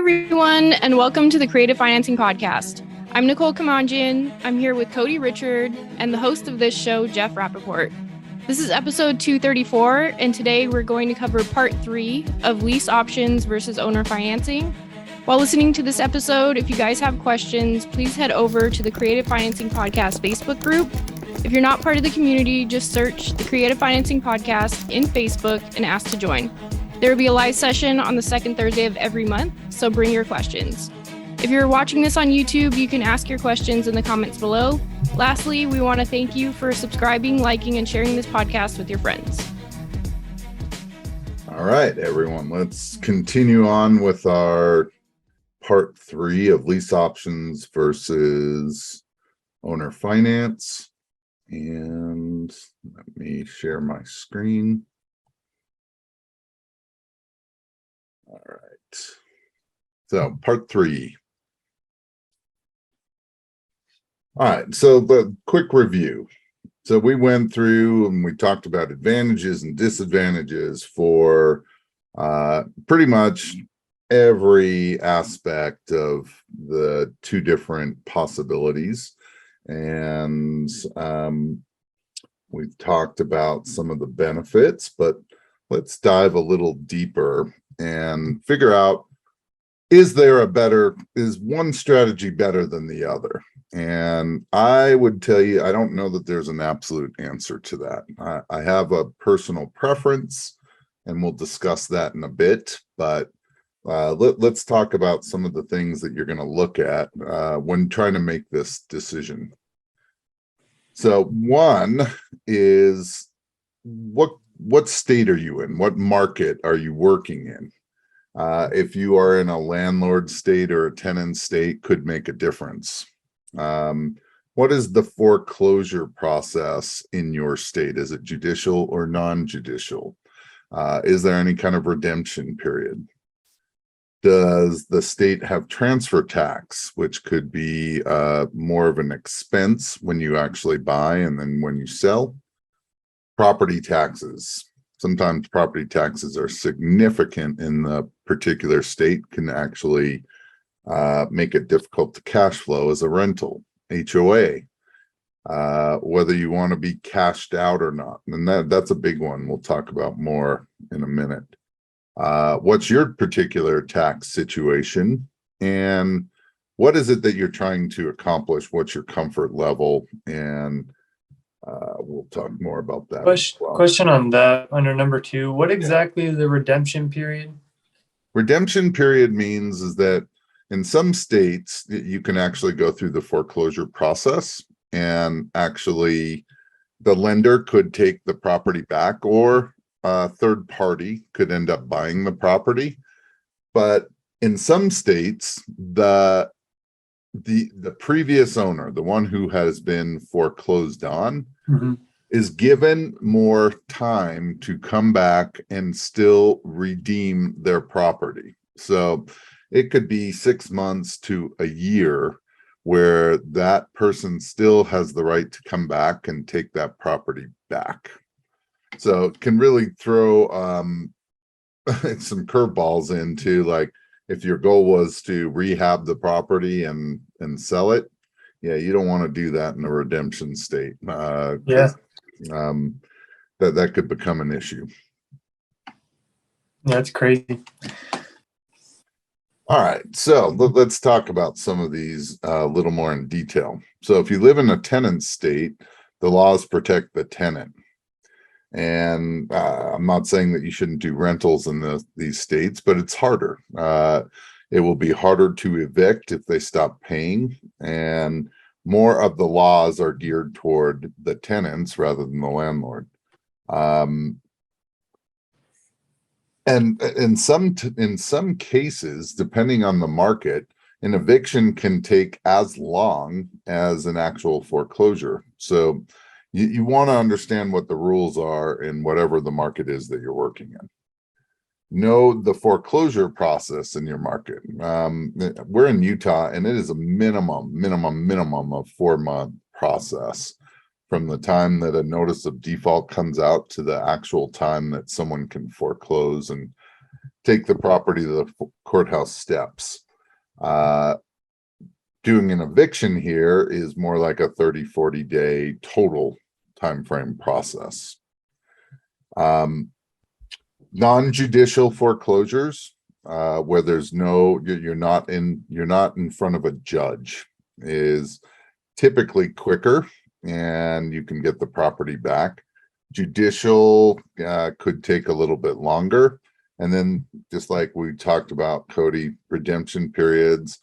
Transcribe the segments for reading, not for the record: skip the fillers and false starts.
everyone, and welcome to the Creative Financing Podcast. I'm Nicole Kamanjian. I'm here with Cody Richard and the host of this show, Jeff Rappaport. This is episode 234, and today we're going to cover part 3 of lease options versus owner financing. While listening to this episode, if you guys have questions, please head over to the Creative Financing Podcast Facebook group. If you're not part of the community, just search the Creative Financing Podcast in Facebook and ask to join. There will be a live session on the second Thursday of every month, so bring your questions. If you're watching this on YouTube, you can ask your questions in the comments below. Lastly, we want to thank you for subscribing, liking, and sharing this podcast with your friends. All right, everyone, let's continue on with our part 3 of lease options versus owner finance. And let me share my screen. All right, so part 3. All right, so the quick review. So we went through and we talked about advantages and disadvantages for pretty much every aspect of the 2 different possibilities. And we've talked about some of the benefits, but let's dive a little deeper and figure out, is one strategy better than the other? And I would tell you, I don't know that there's an absolute answer to that. I have a personal preference, and we'll discuss that in a bit, but let's talk about some of the things that you're going to look at when trying to make this decision. So one is, what state are you in? What market are you working in? If you are in a landlord state or a tenant state, could make a difference. What is the foreclosure process in your state? Is it judicial or non-judicial? Is there any kind of redemption period? Does the state have transfer tax, which could be more of an expense when you actually buy and then when you sell? Property taxes. Sometimes property taxes are significant in the particular state, can actually make it difficult to cash flow as a rental. HOA, whether you want to be cashed out or not. And that's a big one we'll talk about more in a minute. What's your particular tax situation, and what is it that you're trying to accomplish? What's your comfort level? And we'll talk more about that. Question on that, under number 2, what exactly is the redemption period? Redemption period means is that in some states you can actually go through the foreclosure process, and actually the lender could take the property back, or a third party could end up buying the property. But in some states, the previous owner, the one who has been foreclosed on, is given more time to come back and still redeem their property. So it could be 6 months to a year where that person still has the right to come back and take that property back. So it can really throw some curveballs into, like, if your goal was to rehab the property and sell it, yeah, you don't want to do that in a redemption state. That could become an issue. Yeah, that's crazy. All right, so let's talk about some of these a little more in detail. So if you live in a tenant state, the laws protect the tenant. And I'm not saying that you shouldn't do rentals in these states, but it's harder. It will be harder to evict if they stop paying, and more of the laws are geared toward the tenants rather than the landlord. And in some cases, depending on the market, an eviction can take as long as an actual foreclosure. So you want to understand what the rules are in whatever the market is that you're working in. Know the foreclosure process in your market. We're in Utah, and it is a minimum of 4-month process from the time that a notice of default comes out to the actual time that someone can foreclose and take the property to the courthouse steps. Doing an eviction here is more like a 30-40 day total time frame process. Non-judicial foreclosures, where there's no, you're not in front of a judge, is typically quicker and you can get the property back. Judicial could take a little bit longer. And then just like we talked about, Cody, redemption periods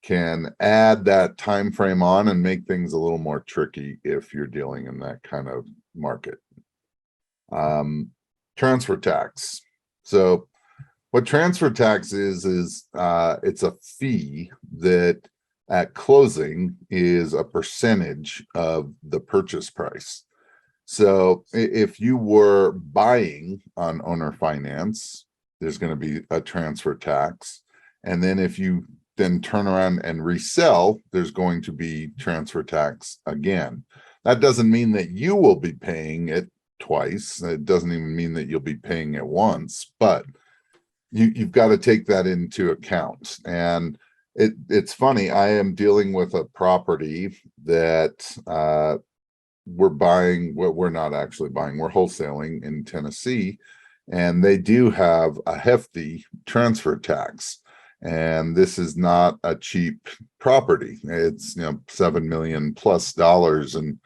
can add that time frame on and make things a little more tricky if you're dealing in that kind of market. Transfer tax. So what transfer tax is it's a fee that at closing is a percentage of the purchase price. So if you were buying on owner finance, there's going to be a transfer tax. And then if you then turn around and resell, there's going to be transfer tax again. That doesn't mean that you will be paying it twice. It doesn't even mean that you'll be paying it once, but you've got to take that into account. And it's funny, I am dealing with a property that we're buying, well, we're not actually buying, we're wholesaling in Tennessee, and they do have a hefty transfer tax. And this is not a cheap property. It's, $7 million plus. And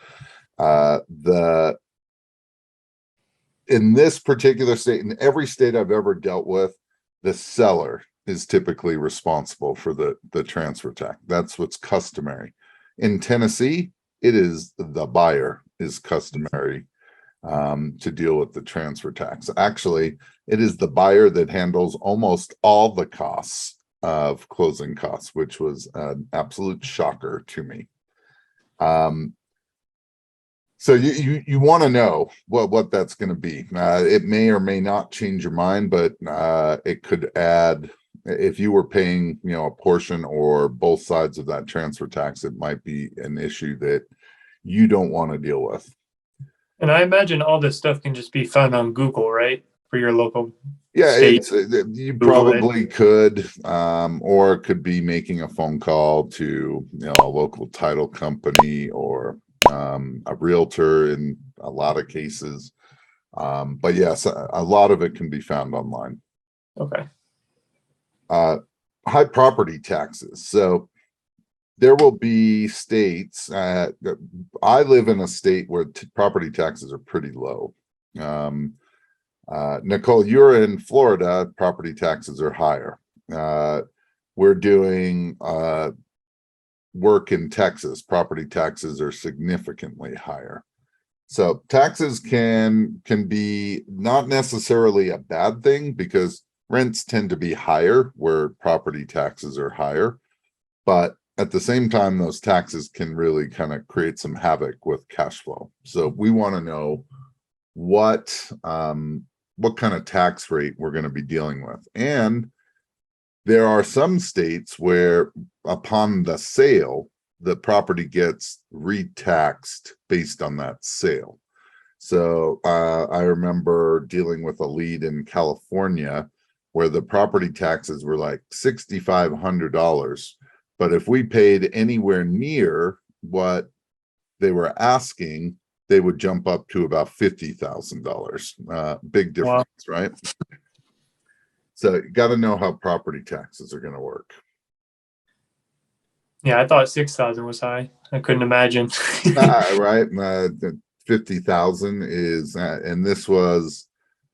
in this particular state, in every state I've ever dealt with, the seller is typically responsible for the transfer tax. That's what's customary. In Tennessee, it is the buyer is customary to deal with the transfer tax. Actually, it is the buyer that handles almost all the costs of closing costs, which was an absolute shocker to me. So you want to know what that's going to be. It may or may not change your mind, but it could add, if you were paying, a portion or both sides of that transfer tax, it might be an issue that you don't want to deal with. And I imagine all this stuff can just be found on Google, right? For your local Yeah, state. you probably could, or it could be making a phone call to, a local title company or a realtor in a lot of cases. But yes, a lot of it can be found online. Okay. High property taxes. So there will be states, I live in a state where property taxes are pretty low. Nicole, you're in Florida, property taxes are higher. We're doing work in Texas, property taxes are significantly higher. So taxes can be not necessarily a bad thing, because rents tend to be higher where property taxes are higher. But at the same time, those taxes can really kind of create some havoc with cash flow. So we want to know what kind of tax rate we're going to be dealing with. And there are some states where upon the sale, the property gets retaxed based on that sale. So I remember dealing with a lead in California where the property taxes were like $6,500. But if we paid anywhere near what they were asking, they would jump up to about $50,000. Big difference, wow. Right? So you got to know how property taxes are going to work. Yeah, I thought 6,000 was high. I couldn't imagine. Right. 50,000 is, and this was,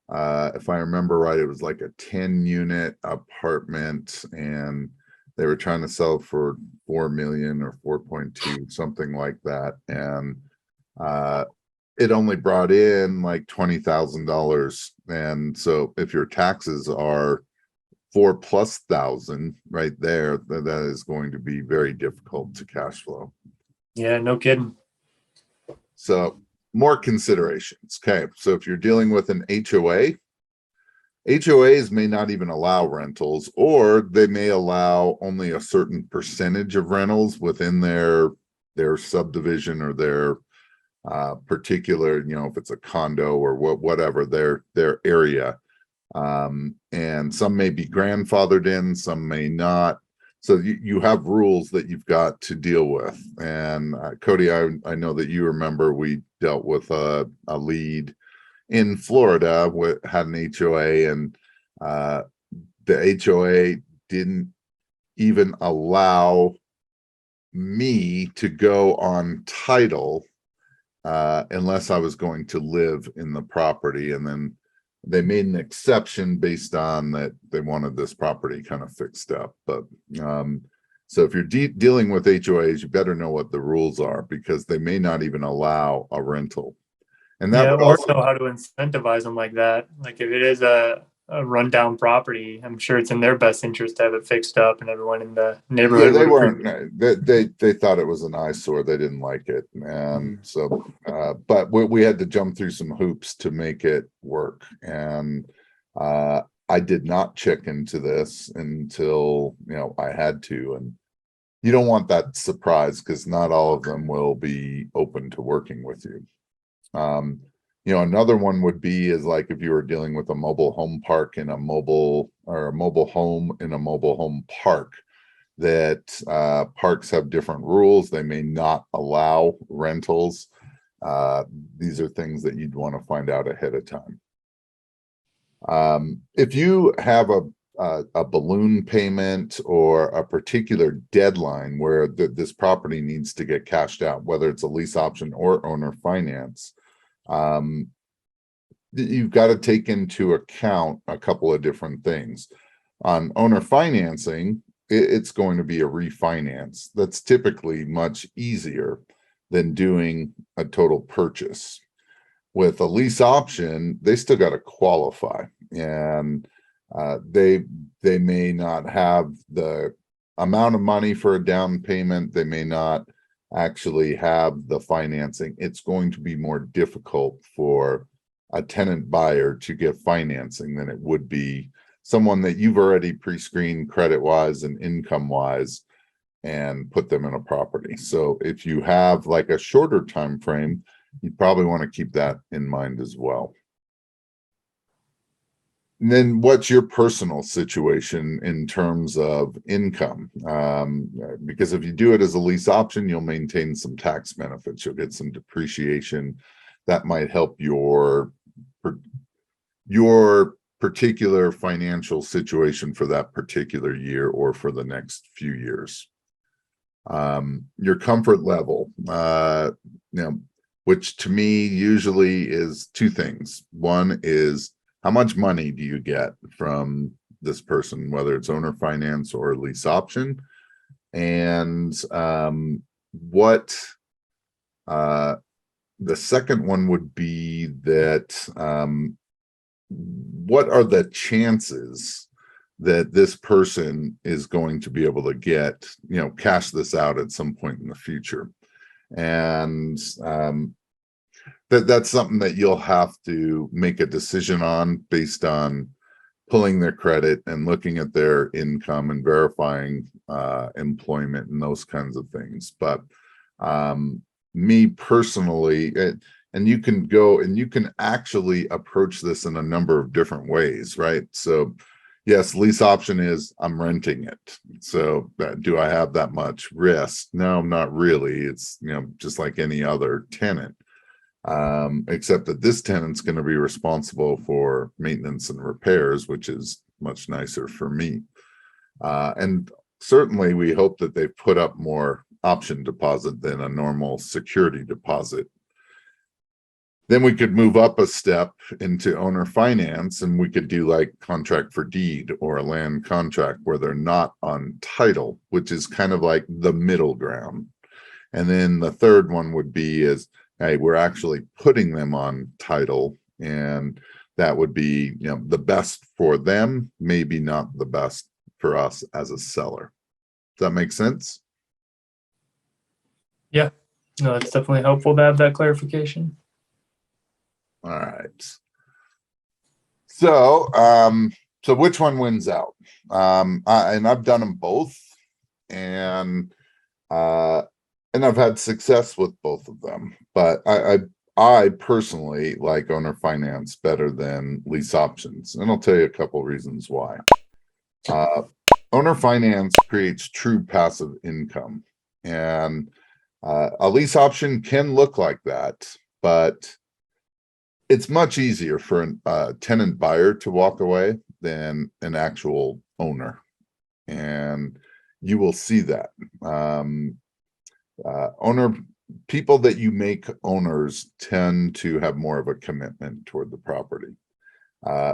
if I remember right, it was like a 10-unit apartment, and they were trying to sell for 4 million or 4.2, something like that. And it only brought in like $20,000. And so if your taxes are 4,000+ right there, that is going to be very difficult to cash flow. Yeah, no kidding. So more considerations. Okay. So if you're dealing with an HOA, HOAs may not even allow rentals, or they may allow only a certain percentage of rentals within their subdivision or their particular, if it's a condo or whatever their area. And some may be grandfathered in, some may not. So you have rules that you've got to deal with. And Cody, I know that you remember we dealt with a lead in Florida, had an HOA, and the HOA didn't even allow me to go on title unless I was going to live in the property. And then they made an exception based on that they wanted this property kind of fixed up. But so if you're dealing with HOAs, you better know what the rules are, because they may not even allow a rental. And that would or also know how to incentivize them like that. Like if it is a rundown property, I'm sure it's in their best interest to have it fixed up, and everyone in the neighborhood they would weren't appreciate. they thought it was an eyesore. They didn't like it. And so but we had to jump through some hoops to make it work. And I did not check into this until I had to. And you don't want that surprise, because not all of them will be open to working with you. Another one would be is like if you were dealing with a mobile home park in a mobile home in a mobile home park, that parks have different rules. They may not allow rentals. These are things that you'd want to find out ahead of time. If you have a balloon payment or a particular deadline where this property needs to get cashed out, whether it's a lease option or owner finance, you've got to take into account a couple of different things. On owner financing, it's going to be a refinance. That's typically much easier than doing a total purchase. With a lease option, they still got to qualify, and they may not have the amount of money for a down payment. They may not actually have the financing. It's going to be more difficult for a tenant buyer to get financing than it would be someone that you've already pre-screened credit wise and income wise and put them in a property. So if you have like a shorter time frame, you probably want to keep that in mind as well. And then what's your personal situation in terms of income? Because if you do it as a lease option, you'll maintain some tax benefits. You'll get some depreciation that might help your particular financial situation for that particular year or for the next few years. Your comfort level, which to me usually is two things. One is, how much money do you get from this person, whether it's owner finance or lease option? And what the second one would be that what are the chances that this person is going to be able to get, cash this out at some point in the future? And that's something that you'll have to make a decision on based on pulling their credit and looking at their income and verifying employment and those kinds of things. But me personally, and you can go and you can actually approach this in a number of different ways, right? So yes, lease option is I'm renting it. So do I have that much risk? No, not really. It's, just like any other tenant, except that this tenant's going to be responsible for maintenance and repairs, which is much nicer for me. And certainly we hope that they've put up more option deposit than a normal security deposit. Then we could move up a step into owner finance, and we could do like contract for deed or a land contract where they're not on title, which is kind of like the middle ground. And then the third one would be is, hey, we're actually putting them on title, and that would be, the best for them, maybe not the best for us as a seller. Does that make sense? Yeah, no, it's definitely helpful to have that clarification. All right. So, so which one wins out? And I've done them both, and I've had success with both of them. But I personally like owner finance better than lease options, and I'll tell you a couple reasons why. Owner finance creates true passive income, and a lease option can look like that, but it's much easier for a tenant buyer to walk away than an actual owner, and you will see that. Owner people that you make owners tend to have more of a commitment toward the property.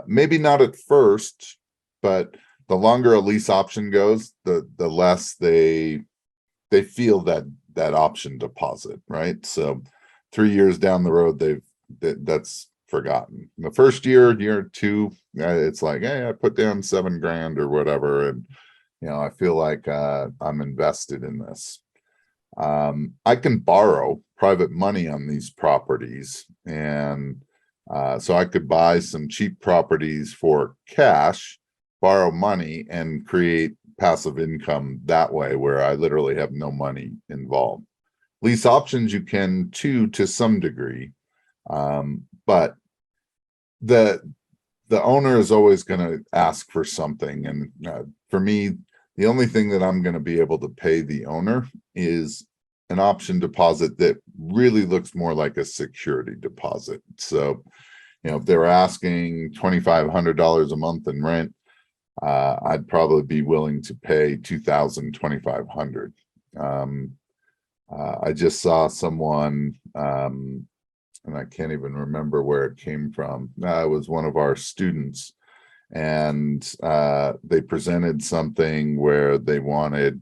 Maybe not at first, but the longer a lease option goes, the less they feel that option deposit, right? So 3 years down the road, that's forgotten. The first year two, it's like, hey, I put down $7,000 or whatever, and I feel like I'm invested in this. I can borrow private money on these properties, and so I could buy some cheap properties for cash, borrow money, and create passive income that way, where I literally have no money involved. Lease options you can too, to some degree, but the owner is always going to ask for something, and for me, the only thing that I'm going to be able to pay the owner is an option deposit that really looks more like a security deposit. So, if they're asking $2,500 a month in rent, I'd probably be willing to pay $2,000, $2,500. I just saw someone, and I can't even remember where it came from. It was one of our students, and they presented something where they wanted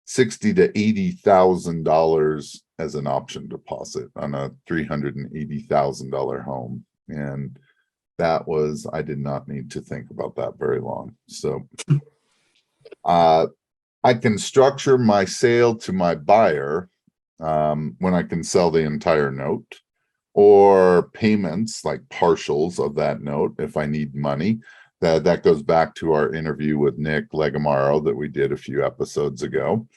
$60,000 to $80,000 as an option deposit on a $380,000 home, and I did not need to think about that very long. So I can structure my sale to my buyer when I can sell the entire note, or payments like partials of that note if I need money. That goes back to our interview with Nick Legamaro that we did a few episodes ago,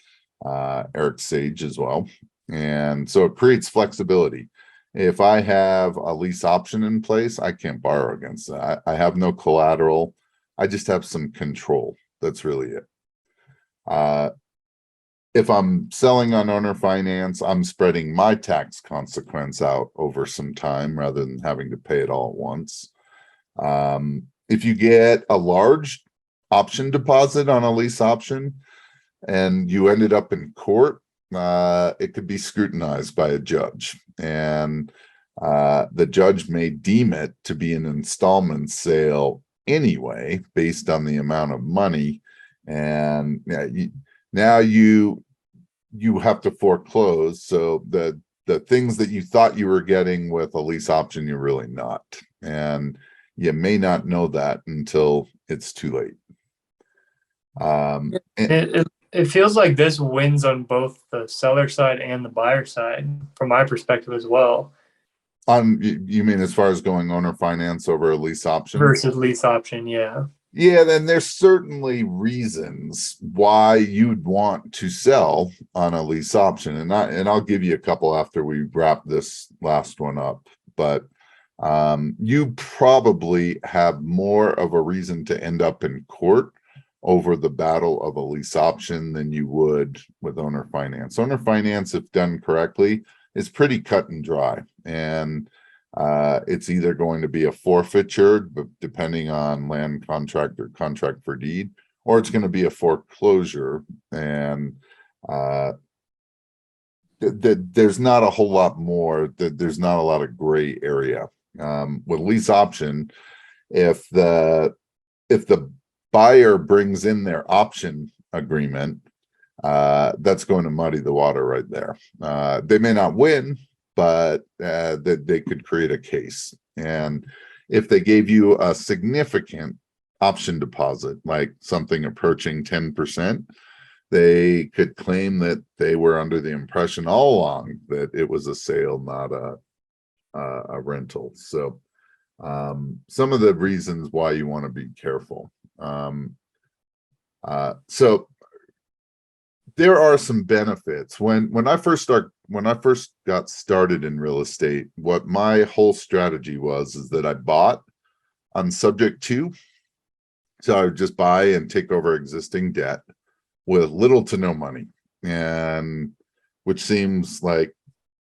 Eric Sage as well. And so it creates flexibility. If I have a lease option in place, I can't borrow against that. I have no collateral. I just have some control. That's really it. If I'm selling on owner finance, I'm spreading my tax consequence out over some time rather than having to pay it all at once. If you get a large option deposit on a lease option and you ended up in court, it could be scrutinized by a judge, and the judge may deem it to be an installment sale anyway, based on the amount of money. And now you have to foreclose. So the things that you thought you were getting with a lease option, you're really not. And you may not know that until it's too late. It feels like this wins on both the seller side and the buyer side, from my perspective as well. You mean as far as going owner finance over a lease option? Versus lease option, yeah. Yeah, then there's certainly reasons why you'd want to sell on a lease option, and I'll give you a couple after we wrap this last one up. But you probably have more of a reason to end up in court over the battle of a lease option than you would with owner finance. Owner finance, if done correctly, is pretty cut and dry, and it's either going to be a forfeiture, depending on land contract or contract for deed, or it's going to be a foreclosure. And there's not a whole lot more. There's not a lot of gray area. With lease option, if the buyer brings in their option agreement, that's going to muddy the water right there. They may not win, but they could create a case. And if they gave you a significant option deposit, like something approaching 10%, they could claim that they were under the impression all along that it was a sale, not a rental. So some of the reasons why you want to be careful. So there are some benefits. When I first got started in real estate, what my whole strategy was is that I bought on subject to. So I would just buy and take over existing debt with little to no money, and which seems like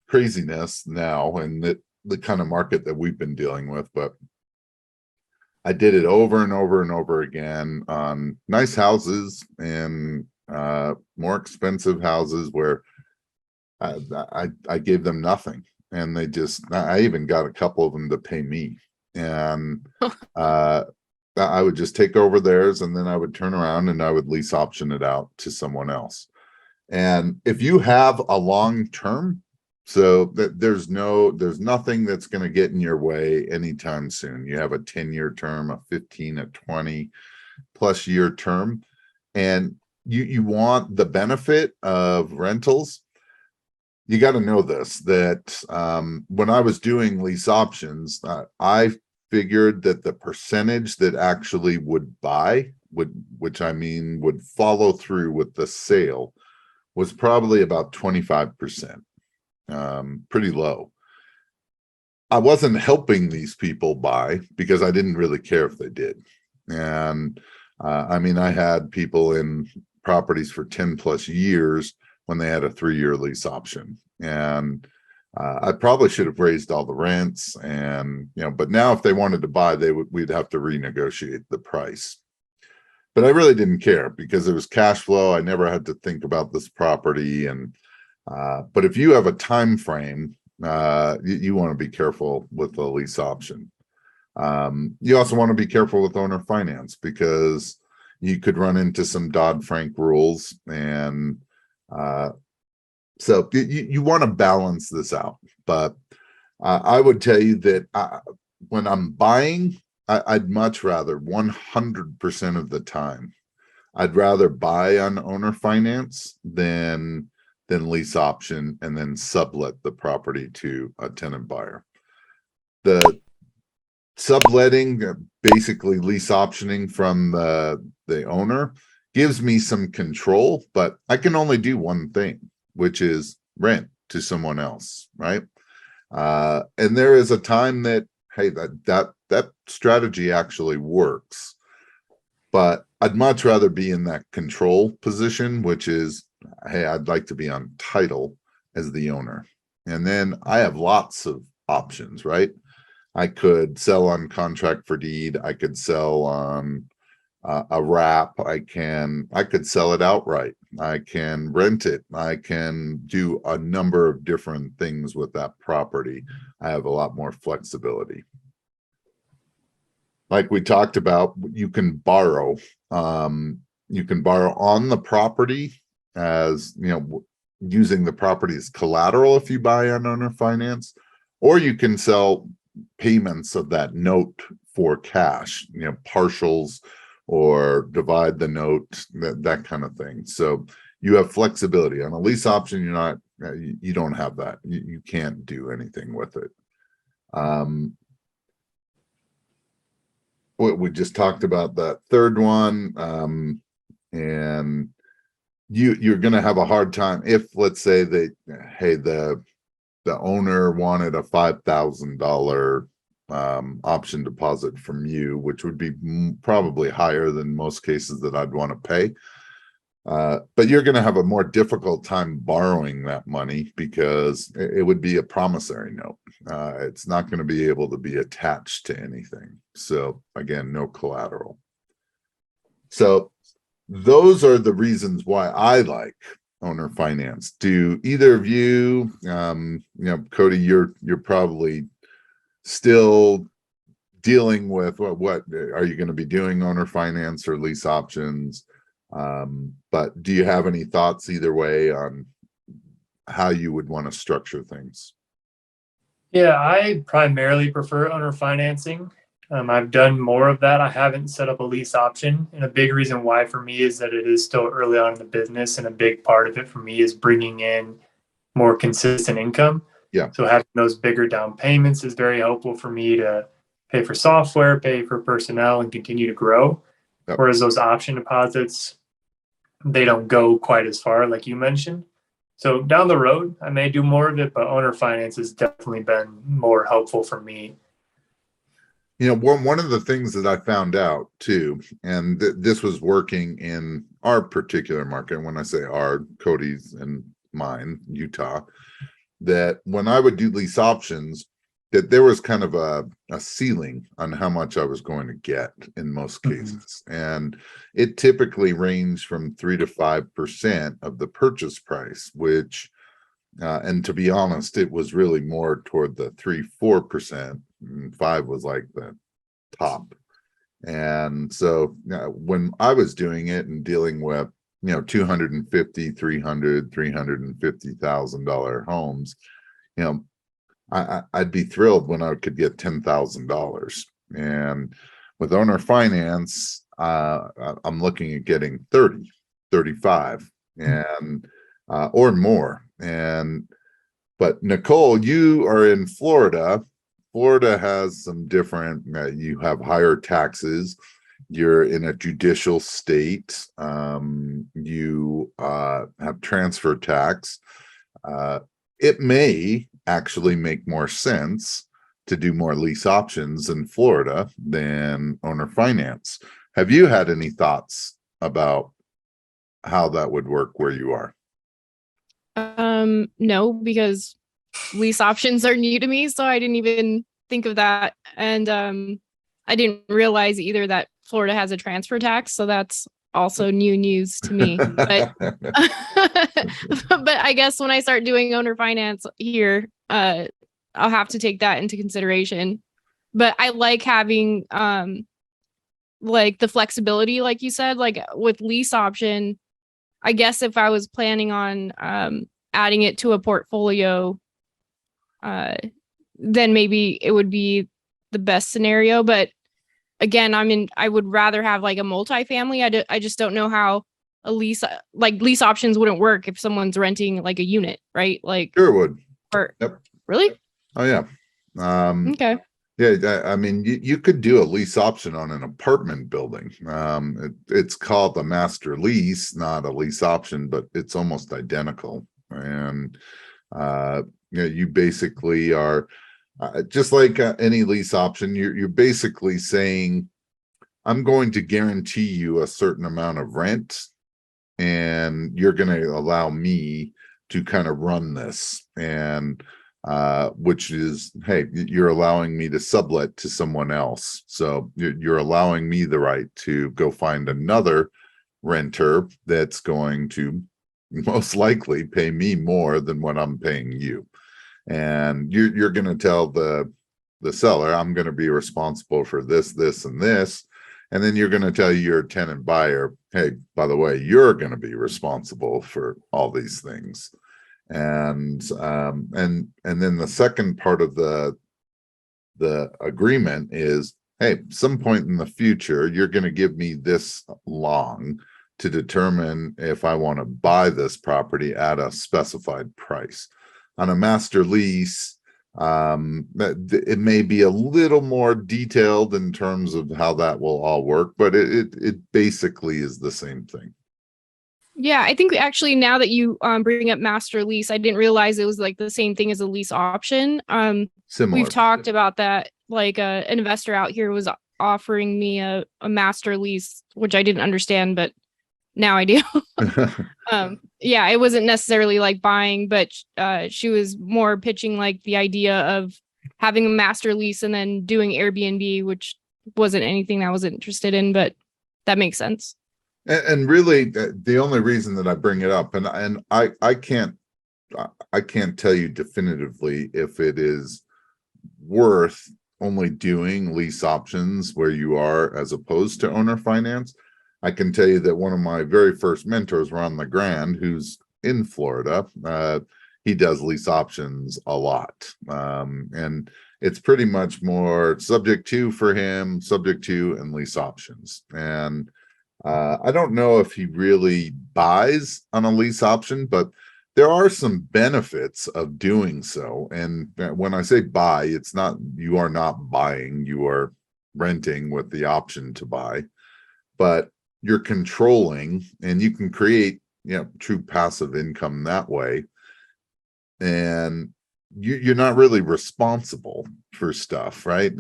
craziness now in the kind of market that we've been dealing with. But I did it over and over and over again on nice houses and more expensive houses where I gave them nothing, and I even got a couple of them to pay me, and I would just take over theirs, and then I would turn around and I would lease option it out to someone else. And if you have a long term, so that there's nothing that's going to get in your way anytime soon. You have a 10-year term, a 15, a 20 plus year term, and you want the benefit of rentals. You got to know this, that when I was doing lease options, I figured that the percentage that actually would buy which I mean would follow through with the sale, was probably about 25%. Pretty low. I wasn't helping these people buy because I didn't really care if they did. And I mean, I had people in properties for 10 plus years when they had a 3-year lease option. And I probably should have raised all the rents, and but now if they wanted to buy, we'd have to renegotiate the price. But I really didn't care because it was cash flow. I never had to think about this property. And but if you have a time frame, you want to be careful with the lease option. You also want to be careful with owner finance because you could run into some Dodd-Frank rules, and so you want to balance this out. But I would tell you that when I'm buying, I'd much rather 100% of the time, I'd rather buy on owner finance than lease option and then sublet the property to a tenant buyer. The subletting, basically lease optioning from the owner, gives me some control, but I can only do one thing, which is rent to someone else, right? And there is a time that, hey, that strategy actually works, but I'd much rather be in that control position, which is, hey, I'd like to be on title as the owner. And then I have lots of options, right? I could sell on contract for deed. I could sell on a wrap. I could sell it outright. I can rent it. I can do a number of different things with that property. I have a lot more flexibility. Like we talked about, you can borrow. You can borrow on the property as, using the property as collateral if you buy on owner finance, or you can sell payments of that note for cash, partials, or divide the note, that kind of thing. So you have flexibility. On a lease option, you don't have that. You can't do anything with it. We just talked about that third one, and you're going to have a hard time if, let's say, the owner wanted a $5,000 option deposit from you, which would be probably higher than most cases that I'd want to pay. But you're going to have a more difficult time borrowing that money because it would be a promissory note. It's not going to be able to be attached to anything. So again, no collateral. So those are the reasons why I like owner finance. Do either of you, Cody, you're probably still dealing with what are you going to be doing, owner finance or lease options? But do you have any thoughts either way on how you would want to structure things? Yeah, I primarily prefer owner financing. I've done more of that. I haven't set up a lease option. And a big reason why for me is that it is still early on in the business. And a big part of it for me is bringing in more consistent income. Yeah. So having those bigger down payments is very helpful for me to pay for software, pay for personnel, and continue to grow. Yep. Whereas those option deposits, they don't go quite as far, like you mentioned. So down the road, I may do more of it, but owner finance has definitely been more helpful for me. One of the things that I found out too, and this was working in our particular market. When I say our, Cody's and mine, Utah, that when I would do lease options, that there was kind of a ceiling on how much I was going to get in most cases. And it typically ranged from 3 to 5% of the purchase price, which, and to be honest, it was really more toward the 3-4%. 5 was like the top. And so when I was doing it and dealing with, $250, $300, $350,000 homes, I'd be thrilled when I could get $10,000. And with owner finance, I'm looking at getting 30, 35 and or more. But Nicole, you are in Florida. Florida has some different, you have higher taxes. You're in a judicial state. You have transfer tax. It may actually make more sense to do more lease options in Florida than owner finance. Have you had any thoughts about how that would work where you are? No, because lease options are new to me, so I didn't even think of that. And I didn't realize either that Florida has a transfer tax, so that's also new news to me. But but I guess when I start doing owner finance here, I'll have to take that into consideration. But I like having like the flexibility, like you said, like with lease option. I guess if I was planning on adding it to a portfolio, then maybe it would be the best scenario. But again, I would rather have like a multifamily. I just don't know how a lease options wouldn't work if someone's renting like a unit, right? Like Sure would. Or Yep. Really? Oh yeah. Okay. Yeah, I mean, you could do a lease option on an apartment building. It's called the master lease, not a lease option, but it's almost identical. And you basically are just like any lease option. You're basically saying, I'm going to guarantee you a certain amount of rent, and you're going to allow me to kind of run this. And which is, hey, you're allowing me to sublet to someone else. So you're allowing me the right to go find another renter that's going to most likely pay me more than what I'm paying you. And you're going to tell the seller, I'm going to be responsible for this, this, and this. And then you're going to tell your tenant buyer, hey, by the way, you're going to be responsible for all these things. And then the second part of the agreement is, hey, some point in the future, you're going to give me this long to determine if I want to buy this property at a specified price. On a master lease, it may be a little more detailed in terms of how that will all work, but it basically is the same thing. Yeah, I think actually now that you bring up master lease, I didn't realize it was like the same thing as a lease option. Similar. We've talked about that. Like an investor out here was offering me a master lease, which I didn't understand, but now I do. Yeah, it wasn't necessarily like buying, but she was more pitching like the idea of having a master lease and then doing Airbnb, which wasn't anything that I was interested in, but that makes sense. And really, the only reason that I bring it up, and I can't tell you definitively if it is worth only doing lease options where you are as opposed to owner finance. I can tell you that one of my very first mentors, Ron LeGrand, who's in Florida, he does lease options a lot, and it's pretty much more subject to for him, subject to and lease options. And I don't know if he really buys on a lease option, but there are some benefits of doing so. And when I say buy, it's not, you are not buying, you are renting with the option to buy. But you're controlling, and you can create, true passive income that way. And you're not really responsible for stuff, right?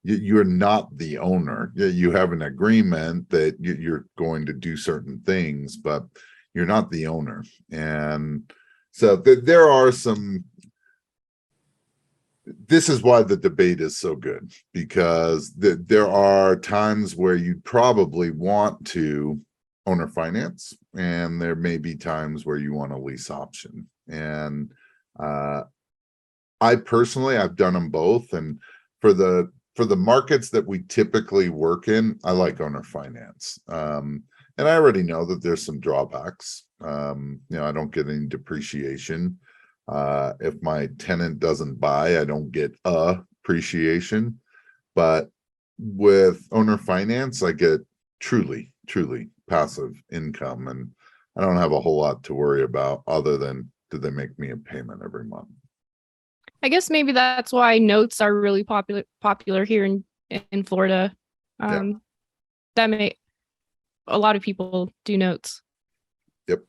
You're not the owner. You have an agreement that you're going to do certain things, but you're not the owner. And so there are some. This is why the debate is so good, because there are times where you'd probably want to owner finance, and there may be times where you want a lease option. And I personally, I've done them both. And for the markets that we typically work in, I like owner finance. And I already know that there's some drawbacks. I don't get any depreciation. If my tenant doesn't buy, I don't get appreciation. But with owner finance, I get truly passive income, and I don't have a whole lot to worry about other than, do they make me a payment every month? I guess maybe that's why notes are really popular here in Florida. That may a lot of people do notes. Yep.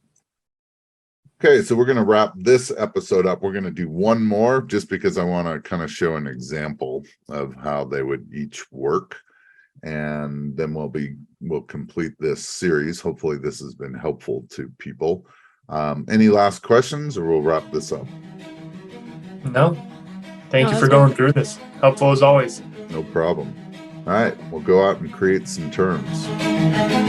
Okay, so we're going to wrap this episode up. We're going to do one more, just because I want to kind of show an example of how they would each work, and then we'll complete this series. Hopefully this has been helpful to people. Any last questions, or we'll wrap this up? No. Thank you for going through this. Helpful as always. No problem. All right, we'll go out and create some terms.